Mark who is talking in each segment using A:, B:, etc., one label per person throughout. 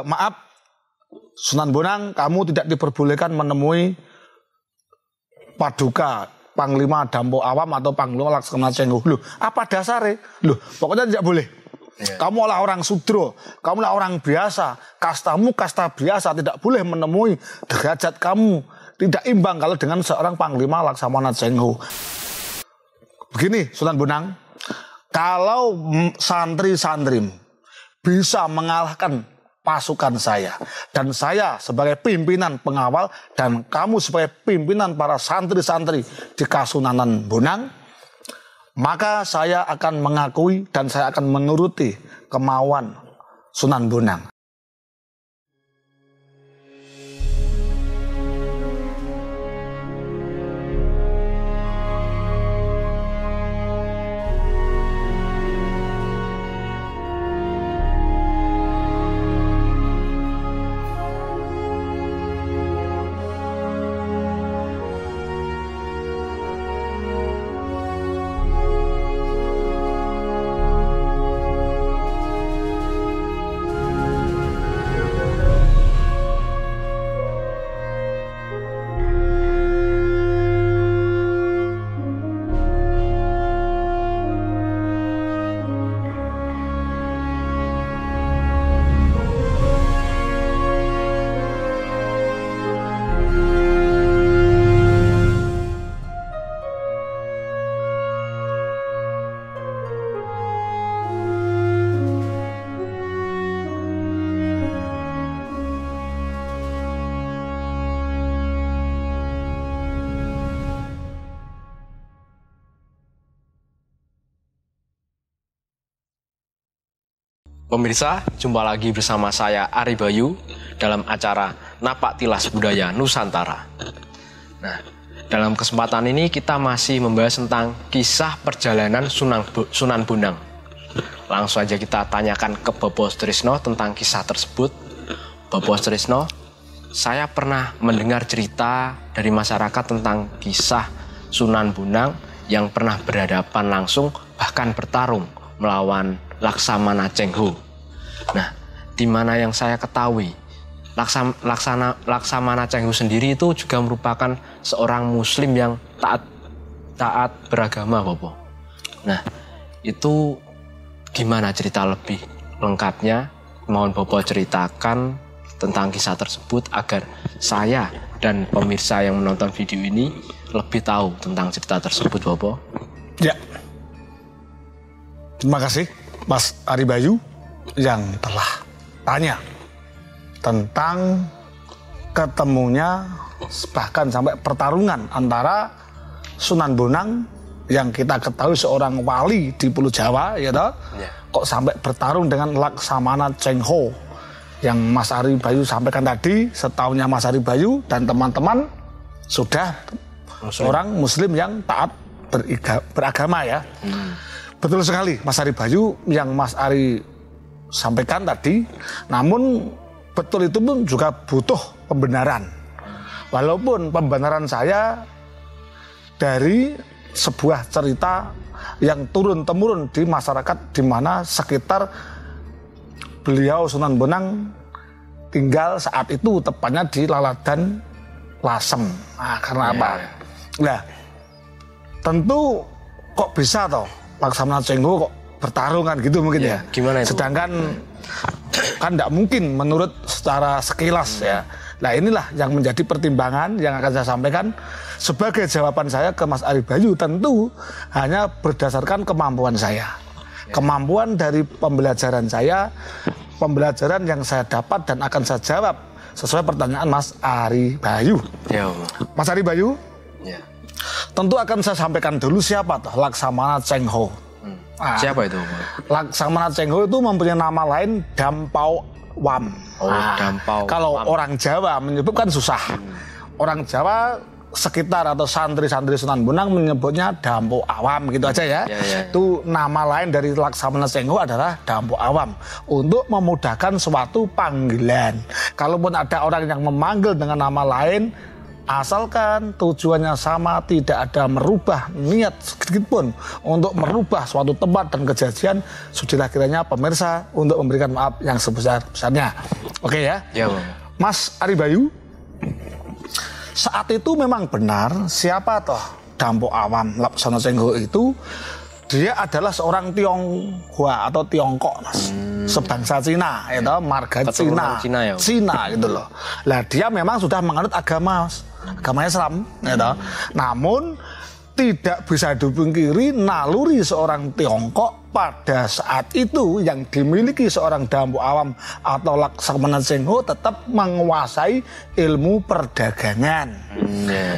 A: maaf, Sunan Bonang, kamu tidak diperbolehkan menemui Paduka Panglima Dampo Awam atau Panglima Laksamana Cengho. Loh, apa dasarnya? Loh, pokoknya tidak boleh. Kamu adalah orang sudro, kamu adalah orang biasa, kastamu kasta biasa, tidak boleh menemui derajat kamu. Tidak imbang kalau dengan seorang Panglima Laksamana Cengho. Begini, Sunan Bonang, kalau santri-santri bisa mengalahkan pasukan saya, dan saya sebagai pimpinan pengawal, dan kamu sebagai pimpinan para santri-santri di Kasunanan Bonang, maka saya akan mengakui dan saya akan menuruti kemauan Sunan Bonang.
B: Pemirsa, jumpa lagi bersama saya Ari Bayu dalam acara Napak Tilas Budaya Nusantara. Nah, dalam kesempatan ini kita masih membahas tentang kisah perjalanan Sunan Bonang. Langsung aja kita tanyakan ke Bapak Sutrisno tentang kisah tersebut. Bapak Sutrisno, saya pernah mendengar cerita dari masyarakat tentang kisah Sunan Bonang yang pernah berhadapan langsung bahkan bertarung melawan Laksamana Cengho. Nah, di mana yang saya ketahui, Laksamana Cengho sendiri itu juga merupakan seorang Muslim yang taat beragama, Bapak. Nah, itu gimana cerita lebih lengkapnya? Mohon Bapak ceritakan tentang kisah tersebut agar saya dan pemirsa yang menonton video ini lebih tahu tentang cerita tersebut, Bapak.
A: Ya. Terima kasih Mas Ari Bayu yang telah tanya tentang ketemunya bahkan sampai pertarungan antara Sunan Bonang yang kita ketahui seorang wali di Pulau Jawa, ya toh? Ya. Kok sampai bertarung dengan Laksamana Cengho yang Mas Ari Bayu sampaikan tadi. Setahunya Mas Ari Bayu dan teman-teman sudah seorang Muslim yang taat beragama, ya. Betul sekali Mas Ari Bayu yang Mas Ari sampaikan tadi. Namun betul itu pun juga butuh pembenaran. Walaupun pembenaran saya dari sebuah cerita yang turun-temurun di masyarakat, di mana sekitar beliau Sunan Bonang tinggal saat itu, tepatnya di Laladan Lasem. Nah, karena apa? Nah, tentu kok bisa toh Laksamana Cengho kok bertarung kan gitu mungkin, ya.
B: Gimana itu?
A: Sedangkan kan tidak mungkin menurut secara sekilas, ya. Nah, inilah yang menjadi pertimbangan yang akan saya sampaikan sebagai jawaban saya ke Mas Ari Bayu. Tentu hanya berdasarkan kemampuan saya, kemampuan dari pembelajaran saya, pembelajaran yang saya dapat dan akan saya jawab sesuai pertanyaan Mas Ari Bayu.
B: Ya,
A: Mas Ari Bayu, ya. Tentu akan saya sampaikan dulu siapa tuh Laksamana Cengho. Nah,
B: siapa itu?
A: Laksamana Cengho itu mempunyai nama lain Dampo Awam.
B: Oh, Dampo.
A: Kalau orang Jawa menyebut kan susah. Orang Jawa sekitar atau santri-santri Sunan Bonang menyebutnya Dampo Awam gitu aja, ya. Itu nama lain dari Laksamana Cengho adalah Dampo Awam untuk memudahkan suatu panggilan. Kalaupun ada orang yang memanggil dengan nama lain, asalkan tujuannya sama, tidak ada merubah niat sedikit pun untuk merubah suatu tempat dan kejadian, sudahlah kiranya pemirsa untuk memberikan maaf yang sebesar-besarnya. Oke ya?
B: Ya, Bang.
A: Mas Aribayu, saat itu memang benar siapa toh Dampok Awam Laksana Cengho itu dia adalah seorang Tionghoa atau Tiongkok, Mas. Sebangsa Cina, itu marga Cina.
B: Ya.
A: Cina gitu loh. Lah dia memang sudah menganut agama, Mas. Agama Islam, gitu. Namun tidak bisa dipungkiri naluri seorang Tiongkok pada saat itu yang dimiliki seorang Dampok Awam atau Laksamana Cengho tetap menguasai ilmu perdagangan.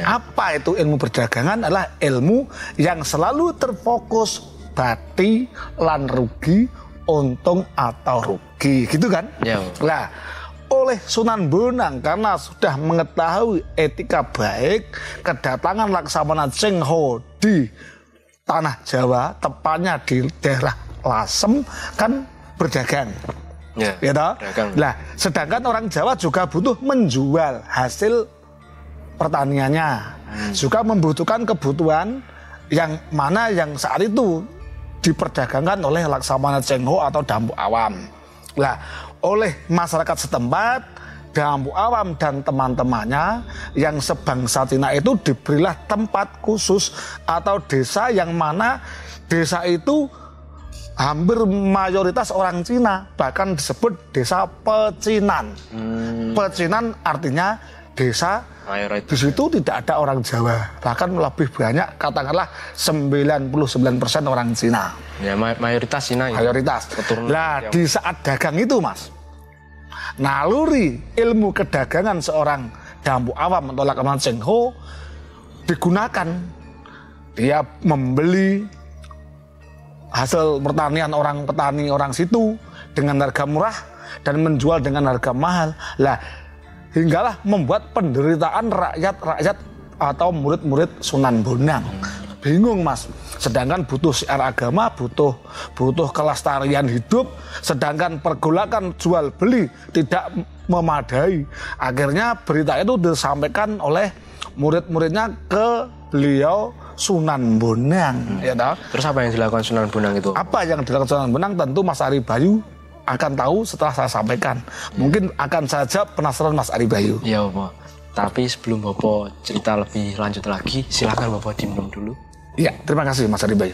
A: Apa itu ilmu perdagangan? Adalah ilmu yang selalu terfokus bati lan rugi, untung atau rugi, gitu kan?
B: Ya.
A: Lah, oleh Sunan Bonang karena sudah mengetahui etika baik, kedatangan Laksamana Cengho di tanah Jawa, tepatnya di daerah Lasem, kan berdagang.
B: Ya,
A: dagang. Lah, sedangkan orang Jawa juga butuh menjual hasil pertaniannya, juga membutuhkan kebutuhan yang mana yang saat itu diperdagangkan oleh Laksamana Cengho atau Dampok Awam. Lah, oleh masyarakat setempat, Dampok Awam dan teman-temannya yang sebangsa Cina itu diberilah tempat khusus atau desa yang mana desa itu hampir mayoritas orang Cina, bahkan disebut desa pecinan. Pecinan artinya desa mayoritas. Di situ tidak ada orang Jawa, bahkan lebih banyak, katakanlah 99% orang Cina.
B: Ya, mayoritas Cina. Ya.
A: Mayoritas. Lah, di saat dagang itu, Mas, naluri ilmu kedagangan seorang Dampok Awam atau Laksamana Cengho digunakan. Dia membeli hasil pertanian orang petani orang situ dengan harga murah dan menjual dengan harga mahal. Lah, hinggalah membuat penderitaan rakyat atau murid-murid Sunan Bonang. Bingung, Mas. Sedangkan butuh siar agama, butuh kelestarian hidup, sedangkan pergolakan jual beli tidak memadai. Akhirnya berita itu disampaikan oleh murid-muridnya ke beliau Sunan Bonang. Ya,
B: terus apa yang dilakukan Sunan Bonang itu?
A: Apa yang dilakukan Sunan Bonang tentu Mas Aribayu akan tahu setelah saya sampaikan. Mungkin akan saja penasaran Mas Aribayu.
B: Ya, Bapak. Tapi sebelum Bapak cerita lebih lanjut lagi, silakan Bapak diminum dulu.
A: Iya, terima kasih Mas Aribayu.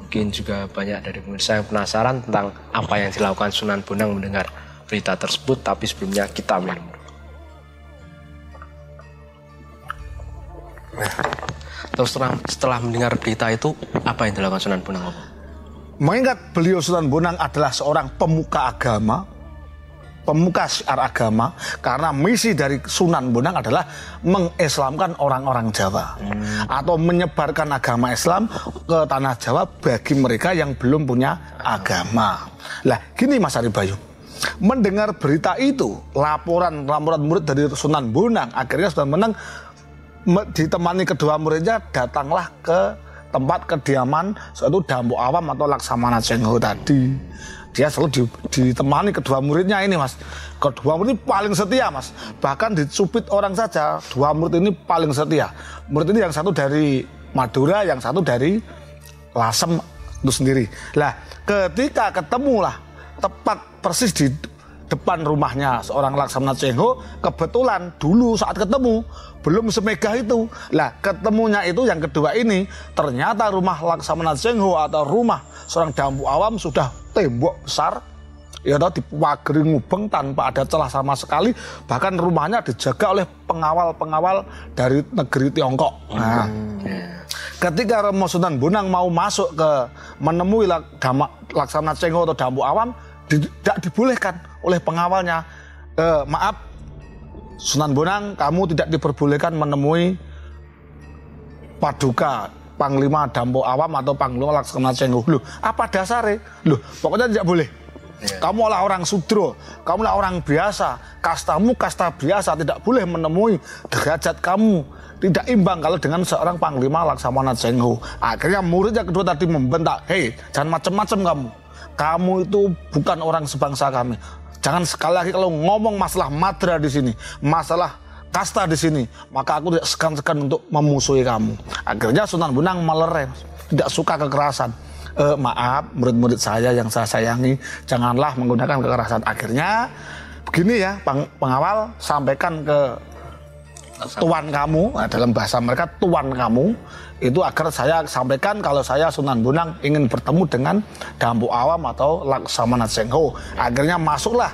B: Mungkin juga banyak dari pemirsa yang penasaran tentang apa yang dilakukan Sunan Bonang mendengar berita tersebut, tapi sebelumnya kita minum dulu. Terus setelah mendengar berita itu, apa yang dilakukan Sunan Bonang, Bapak?
A: Mengingat beliau Sunan Bonang adalah seorang pemuka agama, pemuka syiar agama, karena misi dari Sunan Bonang adalah mengislamkan orang-orang Jawa atau menyebarkan agama Islam ke tanah Jawa bagi mereka yang belum punya agama. Lah, gini Mas Aribayu, mendengar berita itu, laporan murid dari Sunan Bonang, akhirnya Sunan Bonang ditemani kedua muridnya datanglah ke tempat kediaman suatu Dampok Awam atau Laksamana Cengho tadi. Dia selalu ditemani kedua muridnya ini, Mas. Kedua murid ini paling setia, Mas. Bahkan dicupit orang saja, dua murid ini paling setia. Murid ini yang satu dari Madura, yang satu dari Lasem itu sendiri. Lah, ketika ketemulah tepat persis di depan rumahnya seorang Laksamana Cengho, kebetulan dulu saat ketemu belum semegah itu. Lah, ketemunya itu yang kedua ini, ternyata rumah Laksamana Cengho atau rumah seorang Dampok Awam sudah tembok besar, ya toh, dipagari ngubeng tanpa ada celah sama sekali. Bahkan rumahnya dijaga oleh pengawal-pengawal dari negeri Tiongkok. Nah, ketika Romo Sunan Bonang mau masuk ke menemui Laksamana Cengho atau Dampok Awam, tidak dibolehkan oleh pengawalnya. Maaf, Sunan Bonang, kamu tidak diperbolehkan menemui Paduka Panglima Dampok Awam atau Panglima Laksamana Cengho. Loh, apa dasarnya? Loh, pokoknya tidak boleh. Kamu adalah orang sudro, kamu adalah orang biasa, kastamu kasta biasa, tidak boleh menemui derajat kamu. Tidak imbang kalau dengan seorang Panglima Laksamana Cengho. Akhirnya muridnya kedua tadi membentak, hei, jangan macam-macam kamu. Kamu itu bukan orang sebangsa kami. Jangan sekali lagi kalau ngomong masalah madra di sini, masalah kasta di sini, maka aku tidak segan-segan untuk memusuhi kamu. Akhirnya Sunan Bonang melerai, tidak suka kekerasan. Maaf, murid-murid saya yang saya sayangi, janganlah menggunakan kekerasan. Akhirnya begini ya, pengawal, sampaikan ke tuan kamu, dalam bahasa mereka tuan kamu, itu agar saya sampaikan kalau saya Sunan Bonang ingin bertemu dengan Dampu Awam atau Laksamana Cheng Ho. Akhirnya masuklah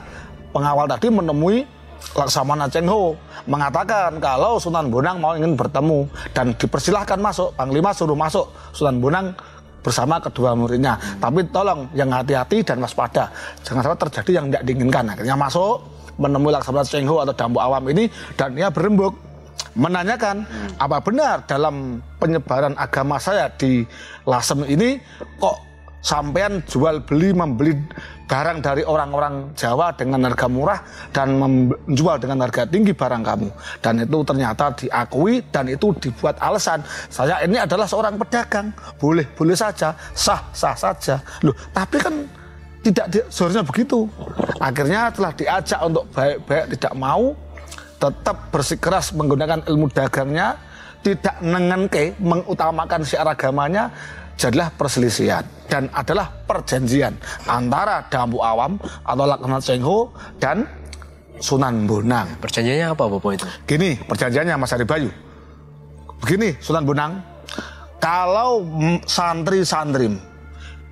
A: pengawal tadi menemui Laksamana Cheng Ho, mengatakan kalau Sunan Bonang mau ingin bertemu dan dipersilahkan masuk. Panglima suruh masuk Sunan Bonang bersama kedua muridnya. Tapi tolong yang hati-hati dan waspada, jangan sampai terjadi yang tidak diinginkan. Akhirnya masuk menemui Laksamana Cheng Ho atau Dampu Awam ini, dan dia berembuk menanyakan apa benar dalam penyebaran agama saya di Lasem ini kok sampean jual beli membeli barang dari orang-orang Jawa dengan harga murah dan menjual dengan harga tinggi barang kamu. Dan itu ternyata diakui dan itu dibuat alasan, saya ini adalah seorang pedagang, boleh saja, sah saja. Loh, tapi kan tidak seharusnya begitu. Akhirnya telah diajak untuk baik-baik tidak mau, tetap bersikeras menggunakan ilmu dagangnya, tidak nengenke mengutamakan syiar agamanya. Jadilah perselisihan dan adalah perjanjian antara Dampu Awam atau Laksamana Cheng Ho dan Sunan Bonang.
B: Perjanjiannya apa Bapak itu?
A: Gini perjanjiannya Mas Ari Bayu. Begini Sunan Bonang, kalau santri-santri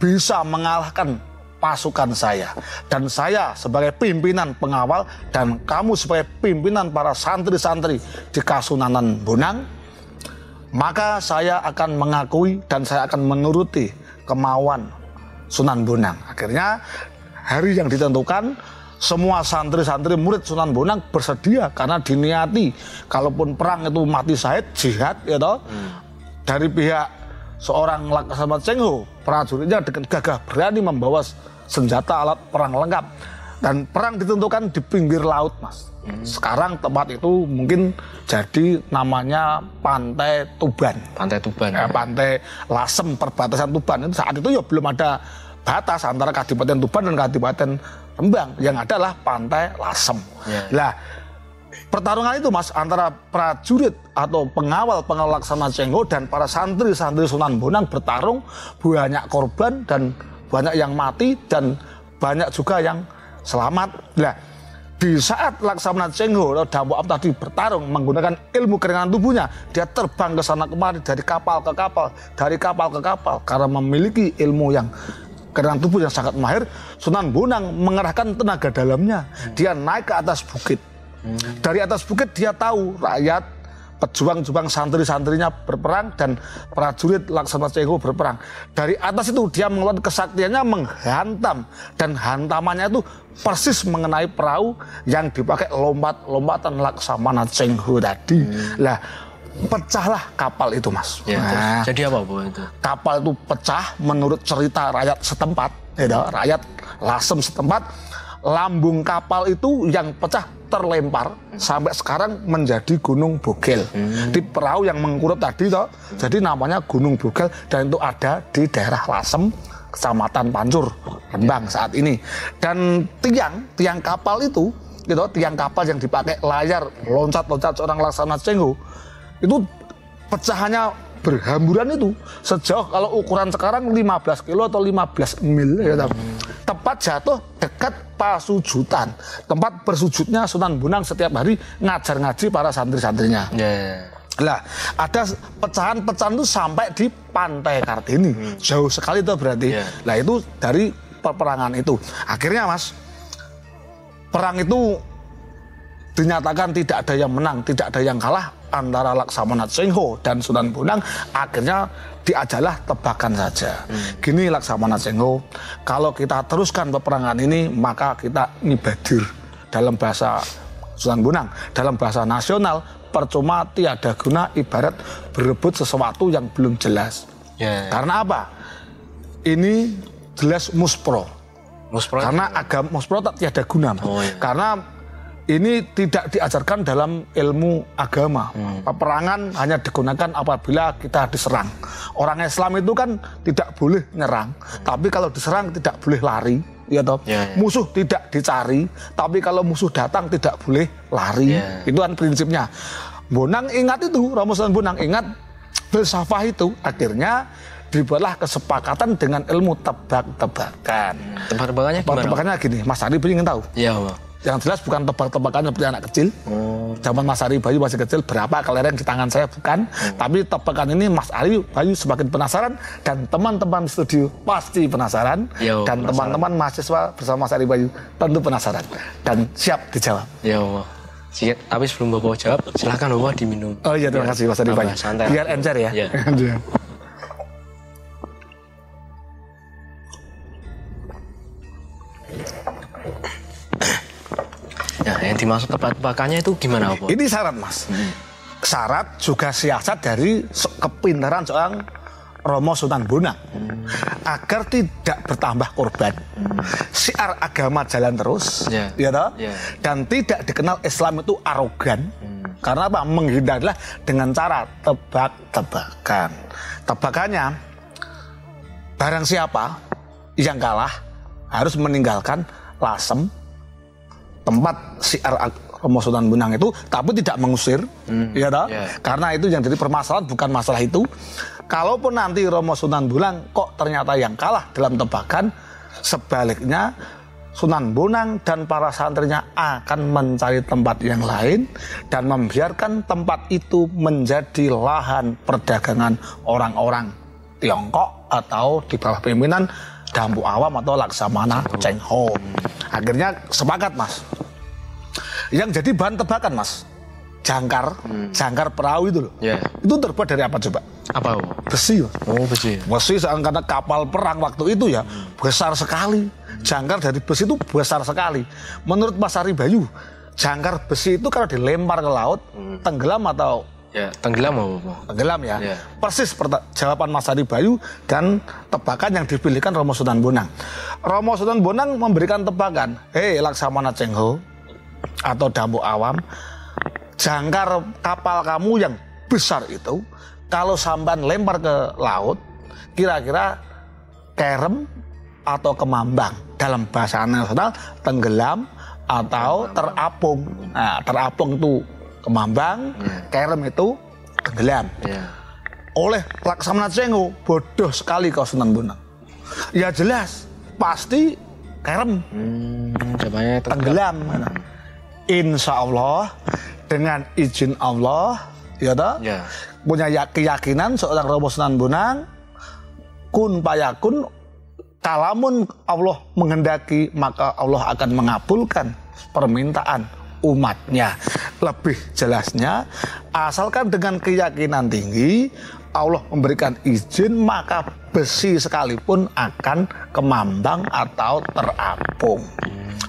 A: bisa mengalahkan pasukan saya, dan saya sebagai pimpinan pengawal dan kamu sebagai pimpinan para santri-santri di Kasunanan Bonang, maka saya akan mengakui dan saya akan menuruti kemauan Sunan Bonang. Akhirnya hari yang ditentukan, semua santri-santri murid Sunan Bonang bersedia karena diniati kalaupun perang itu mati syahid, jihad ya toh. Dari pihak seorang Laksamana Cheng Ho, prajuritnya dengan gagah berani membawa senjata alat perang lengkap, dan perang ditentukan di pinggir laut, Mas. Sekarang tempat itu mungkin jadi namanya Pantai Tuban.
B: Pantai Tuban.
A: Ya, Pantai Lasem, perbatasan Tuban. Itu saat itu ya belum ada batas antara Kadipaten Tuban dan Kadipaten Rembang. Yang ada adalah Pantai Lasem. Lah, pertarungan itu Mas antara prajurit atau pengawal Laksamana Cheng Ho dan para santri-santri Sunan Bonang bertarung, banyak korban dan banyak yang mati dan banyak juga yang selamat. Nah, di saat Laksamana Cheng Ho atau Dampu Awam tadi bertarung menggunakan ilmu keringanan tubuhnya, dia terbang ke sana kemari dari kapal ke kapal, dari kapal ke kapal karena memiliki ilmu yang keringanan tubuh yang sangat mahir. Sunan Bonang mengerahkan tenaga dalamnya, dia naik ke atas bukit. Dari atas bukit dia tahu rakyat, pejuang-juang santri-santrinya berperang dan prajurit Laksamana Cheng Ho berperang. Dari atas itu dia mengeluarkan kesaktiannya menghantam, dan hantamannya itu persis mengenai perahu yang dipakai lompat-lompatan Laksamana Cheng Ho tadi. Lah, pecahlah kapal itu, Mas.
B: Ya, nah, jadi apa Bu itu?
A: Kapal itu pecah menurut cerita rakyat setempat, rakyat Lasem setempat. Lambung kapal itu yang pecah terlempar sampai sekarang menjadi Gunung Bogel. Di perahu yang mengkurut tadi toh, jadi namanya Gunung Bogel, dan itu ada di daerah Lasem, Kecamatan Pancur, Rembang saat ini. Dan tiang kapal itu, tiang kapal yang dipakai layar loncat-loncat seorang Laksamana Cheng Ho, itu pecahannya berhamburan itu sejauh kalau ukuran sekarang 15 kilo atau 15 mil ya, tepat jatuh dekat pasujutan, tempat bersujudnya Sunan Bonang setiap hari ngajar ngaji para santri-santrinya. Lah, ada pecahan-pecahan itu sampai di Pantai Kartini, jauh sekali itu berarti. Lah, itu dari peperangan itu. Akhirnya Mas, perang itu dinyatakan tidak ada yang menang, tidak ada yang kalah antara Laksamana Cheng Ho dan Sunan Bonang. Akhirnya diajalah tebakan saja. Gini Laksamana Cheng Ho, kalau kita teruskan peperangan ini maka kita nibadir. Dalam bahasa Sunan Bonang, dalam bahasa nasional, percuma tiada guna, ibarat berebut sesuatu yang belum jelas. Karena apa? Ini jelas muspro. Karena agama muspro tak tiada guna. Karena ini tidak diajarkan dalam ilmu agama. Peperangan hanya digunakan apabila kita diserang. Orang Islam itu kan tidak boleh nyerang, tapi kalau diserang tidak boleh lari. Musuh tidak dicari, tapi kalau musuh datang tidak boleh lari. Itu kan prinsipnya. Bonang ingat itu, Romo Sunan Bonang ingat filsafah itu. Akhirnya dibuatlah kesepakatan dengan ilmu tebak-tebakan.
B: Tebak-tebakannya gimana?
A: Tebak-tebakannya gini, Mas Ari ingin tahu?
B: Iya, Pak.
A: Yang jelas bukan tebak-tebakan seperti anak kecil. Zaman Mas Ari Bayu masih kecil, berapa kelereng di tangan saya, bukan. Tapi tebakan ini Mas Ari Bayu semakin penasaran, dan teman-teman studio pasti penasaran. Dan teman-teman mahasiswa bersama Mas Ari Bayu tentu penasaran. Dan siap dijawab.
B: Ya Allah. Tapi sebelum Bapak jawab, silakan Bapak diminum.
A: Oh iya, terima kasih Mas Ari Bayu. Biar encer ya.
B: Ya. Nah, yang dimaksud tebak-tebakannya itu gimana, Bapak?
A: Ini syarat, Mas. Syarat juga siasat dari kepintaran seorang Romo Sunan Bonang agar tidak bertambah korban. Syiar agama jalan terus, ya toh? Dan tidak dikenal Islam itu arogan. Karena apa? Menghindarilah dengan cara tebak-tebakan. Tebakannya, barang siapa yang kalah harus meninggalkan Lasem, tempat syiar Romo Sunan Bonang itu, tapi tidak mengusir, ya toh? Karena itu yang jadi permasalahan bukan masalah itu. Kalaupun nanti Romo Sunan Bonang kok ternyata yang kalah dalam tebakan, sebaliknya Sunan Bonang dan para santrinya akan mencari tempat yang lain dan membiarkan tempat itu menjadi lahan perdagangan orang-orang Tiongkok atau di bawah pimpinan Dampu Awam atau Laksamana Cheng Ho. Akhirnya sepakat, Mas. Yang jadi bahan tebakan, Mas, jangkar perahu itu loh. Itu terbuat dari apa coba?
B: Apa?
A: Besi.
B: Oh, besi.
A: Besi, karena kapal perang waktu itu ya besar sekali. Jangkar dari besi itu besar sekali. Menurut Mas Ari Bayu, jangkar besi itu kalau dilempar ke laut, tenggelam atau?
B: Ya, tenggelam apa?
A: Tenggelam ya. Persis jawaban Mas Ari Bayu dan tebakan yang dipilihkan Romo Sunan Bonang. Romo Sunan Bonang memberikan tebakan, hei Laksamana Cheng Ho atau Dampu Awam, jangkar kapal kamu yang besar itu kalau sampan lempar ke laut, kira-kira kerem atau kemambang. Dalam bahasa nasional tenggelam atau terapung. Nah, terapung itu kemambang, kerem itu tenggelam. Oleh Laksamana Cheng Ho, bodoh sekali kau Sunan Bonang. Ya jelas, pasti kerem, tenggelam. Insya Allah, dengan izin Allah, ya toh, punya keyakinan seorang Romo Sunan Bonang, kun payakun, kalamun Allah menghendaki, maka Allah akan mengabulkan permintaan umatnya. Lebih jelasnya, asalkan dengan keyakinan tinggi, Allah memberikan izin, maka besi sekalipun akan kemambang atau terapung.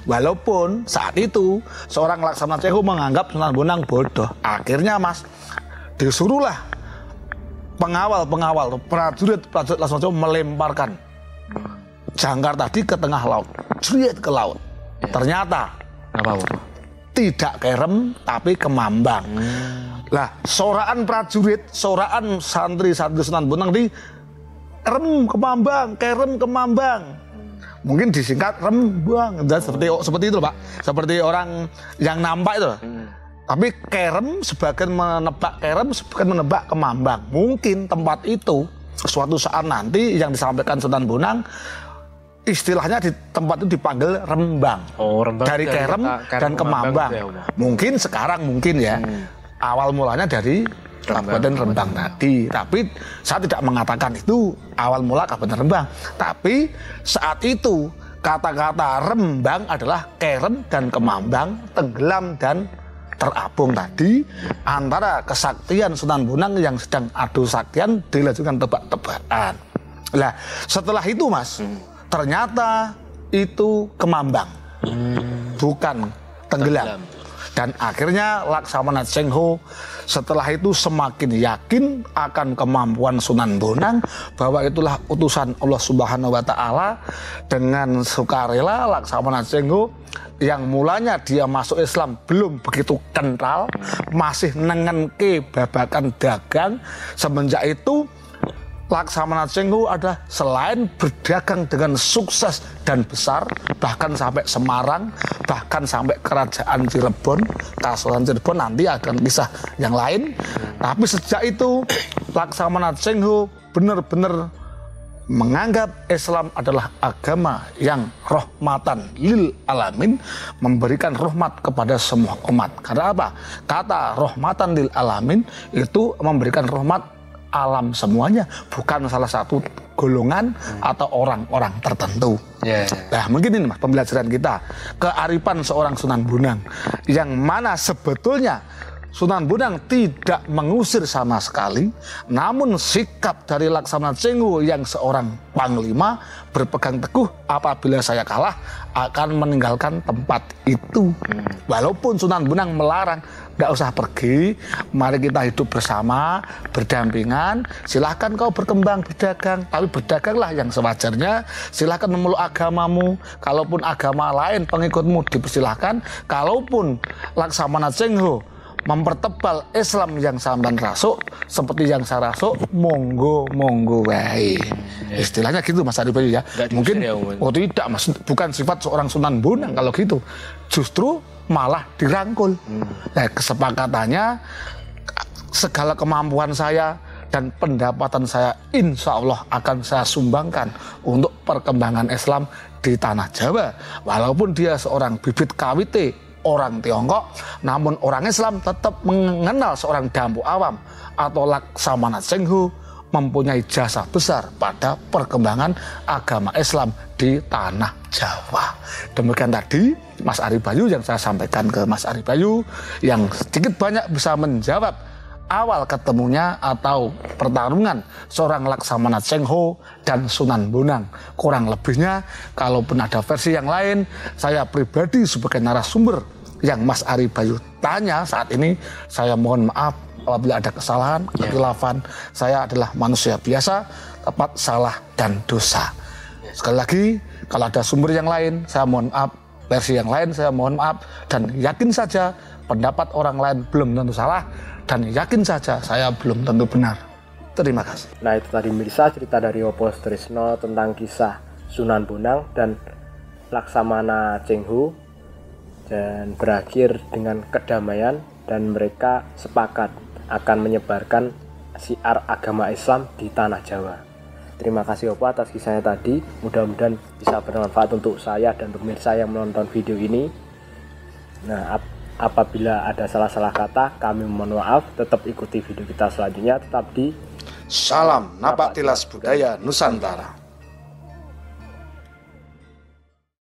A: Walaupun saat itu seorang Laksamana Cheng Ho menganggap Sunan Bonang bodoh. Akhirnya, Mas, disuruhlah pengawal prajurit Laksamana Cheng Ho melemparkan jangkar tadi ke tengah laut, jeriet ke laut. Ternyata tidak kerem tapi kemambang. Lah, soraan prajurit, soraan santri-santri Sunan Bonang di kerem kemambang. Mungkin disingkat rembang, seperti itu, Pak. Seperti orang yang nampak itu. Tapi kerem sebagian menebak kerem, sebagian menebak kemambang. Mungkin tempat itu suatu saat nanti yang disampaikan Sunan Bonang, istilahnya di tempat itu dipanggil rembang. Rembang dari kerem dan kemambang. Mungkin sekarang ya. Awal mulanya dari Kabupaten Rembang tadi. Tapi saya tidak mengatakan itu awal mula Kabupaten Rembang. Tapi saat itu kata-kata Rembang adalah kerem dan kemambang, tenggelam dan terapung tadi, antara kesaktian Sunan Bonang yang sedang adu saktian dilanjutkan tebak-tebakan. Nah, setelah itu, Mas, ternyata itu kemambang, bukan tenggelam. Dan akhirnya Laksamana Cheng Ho setelah itu semakin yakin akan kemampuan Sunan Bonang, bahwa itulah utusan Allah Subhanahu wa Ta'ala. Dengan sukarela Laksamana Cheng Ho yang mulanya dia masuk Islam belum begitu kental, masih nengenke babakan dagang. Semenjak itu Laksamana Cheng Ho adalah selain berdagang dengan sukses dan besar, bahkan sampai Semarang, bahkan sampai kerajaan Cirebon, Kasunanan Cirebon, nanti akan kisah yang lain. Tapi sejak itu Laksamana Cheng Ho benar-benar menganggap Islam adalah agama yang rahmatan lil alamin, memberikan rahmat kepada semua umat. Karena apa? Kata rahmatan lil alamin itu memberikan rahmat alam semuanya, bukan salah satu golongan atau orang-orang tertentu. Nah, mungkin ini Mas pembelajaran kita, kearifan seorang Sunan Bonang yang mana sebetulnya Sunan Bonang tidak mengusir sama sekali, namun sikap dari Laksamana Cheng Ho yang seorang panglima berpegang teguh apabila saya kalah akan meninggalkan tempat itu. Walaupun Sunan Bonang melarang, nggak usah pergi, mari kita hidup bersama, berdampingan, silahkan kau berkembang, berdagang, tapi berdaganglah yang sewajarnya, silahkan memeluk agamamu, kalaupun agama lain pengikutmu dipersilahkan, kalaupun Laksamana Cheng Ho mempertebal Islam yang sampean rasuk seperti yang saya rasuk, monggo wae. Istilahnya gitu Mas Aribayu ya. Mungkin oh tidak Mas, bukan sifat seorang Sunan Bonang kalau gitu. Justru malah dirangkul. Nah, kesepakatannya segala kemampuan saya dan pendapatan saya insya Allah akan saya sumbangkan untuk perkembangan Islam di tanah Jawa. Walaupun dia seorang bibit kawite orang Tiongkok, namun orang Islam tetap mengenal seorang Dampu Awam atau Laksamana Cheng Ho mempunyai jasa besar pada perkembangan agama Islam di tanah Jawa. Demikian tadi Mas Aribayu yang saya sampaikan ke Mas Aribayu, yang sedikit banyak bisa menjawab awal ketemunya atau pertarungan seorang Laksamana Cheng Ho dan Sunan Bonang. Kurang lebihnya, kalaupun ada versi yang lain, saya pribadi sebagai narasumber yang Mas Aribayu tanya saat ini, saya mohon maaf apabila ada kesalahan, kekhilafan. Saya adalah manusia biasa, tepat, salah, dan dosa. Sekali lagi, kalau ada sumber yang lain, saya mohon maaf, versi yang lain, saya mohon maaf, dan yakin saja pendapat orang lain belum tentu salah, dan yakin saja saya belum tentu benar. Terima kasih.
C: Nah, itu tadi Mirsa cerita dari Opo Sutrisno tentang kisah Sunan Bonang dan Laksamana Cheng Ho, dan berakhir dengan kedamaian dan mereka sepakat akan menyebarkan syiar agama Islam di tanah Jawa. Terima kasih Opo atas kisahnya tadi, mudah-mudahan bisa bermanfaat untuk saya dan pemirsa yang menonton video ini. Nah, apabila ada salah-salah kata, kami mohon maaf. Tetap ikuti video kita selanjutnya, tetap di
A: Salam Napak Tilas Budaya Nusantara.